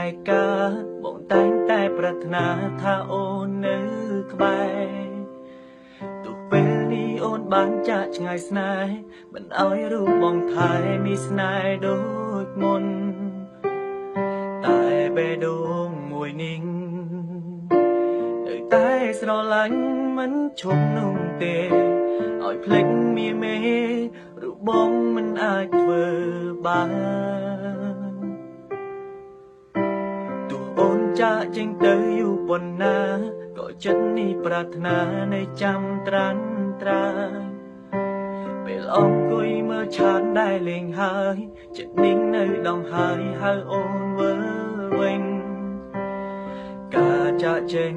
ឯកាបងតែងតែប្រាថ្នាថាអូននៅក្បែរទោះពេលនេះអូនបានចាកឆ្ងាយស្នេហ៍មិនឲ្យរូបបងថែមានស្នេហ៍ដូចមុនតែបេះដូងមួយនេះនៅតែស្រឡាញ់មិនឈប់នោះទេឲ្យភ្លេចមាមេរូបបងមិនអាចធ្វើបានអូនចាកចេញទៅយូរប៉ុណ្ណាក៏ចិត្តនេះប្រាថ្នានៅចាំត្រាំត្រាពេលអង្គុយមើលឆានដែលលេងហើយចិត្តនេះនៅដងហើយហៅអូនវិលវិញការចាកចេញ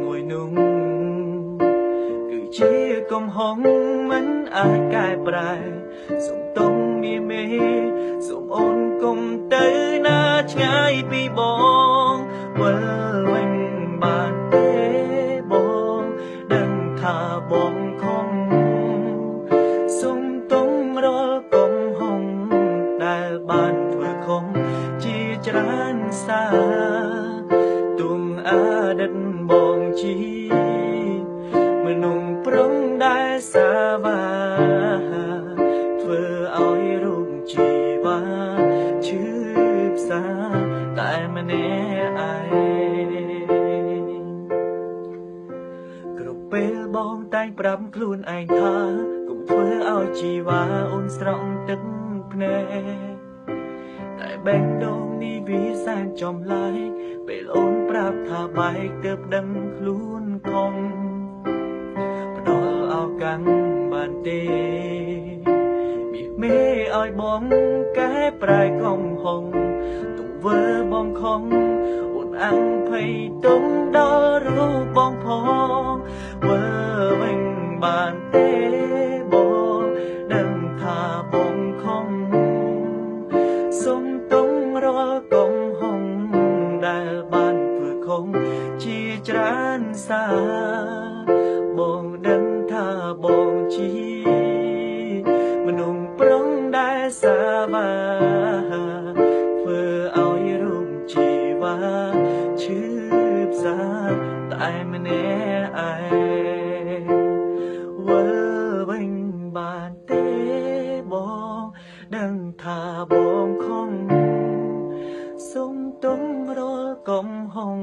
មួយនោះគឺជាកំហុសមិនអាចកែប្រែសុំទុំមាមេសុំអូនកុំទៅណាឆ្ងាយពីបងវិលវិញបានទេបងដឹងថាបងខំសុំទុំរាល់កំហុសដែលបានធ្វើខុសជាច្រើនសារទុំអតីតបងជីមនុស្សប្រុងដែលសាវាធ្វើឲ្យរូបជីវ៉ាឈឺផ្សាតែម្នាក់ឯងគ្រប់ពេលបងតែងប្រាប់ខ្លួនឯងថាកុំធ្វើឲ្យជីវ៉ាអូនស្រង់ទឹកភ្នែកតែបេះដូងនេះវាសែនចំឡាយពេលអូនប្រាប់ថាបែកទើបដឹងខ្លួនខំផ្ដល់ឱកាសបានទេមេឲ្យបងកែប្រែកំហុសទង្វើបងខំអូនអាំងភ័យទុំដល់រូបបងផងវើវិញបានទេបងដឹងថាបងខំសុំទុំរាល់កំហុសដែលបានធ្វើខុសជាច្រើនសារបងដឹងថាបងជាមនុស្សប្រុងដែលសាវាធ្វើឲ្យរូបជីវ៉ាឈឺផ្សាតែម្នាក់ឯងវិលវិញបានទេបងដឹងថាបងខំសុំទុំរាល់កំហុស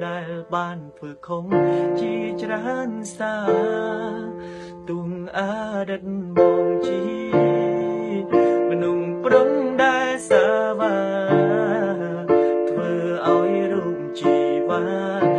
ដែលបានធ្វើខុសជាច្រើនសារទុំអតីតបងជីមនុស្សប្រុងដែលសាវាធ្វើឲ្យរូបជីវ៉ា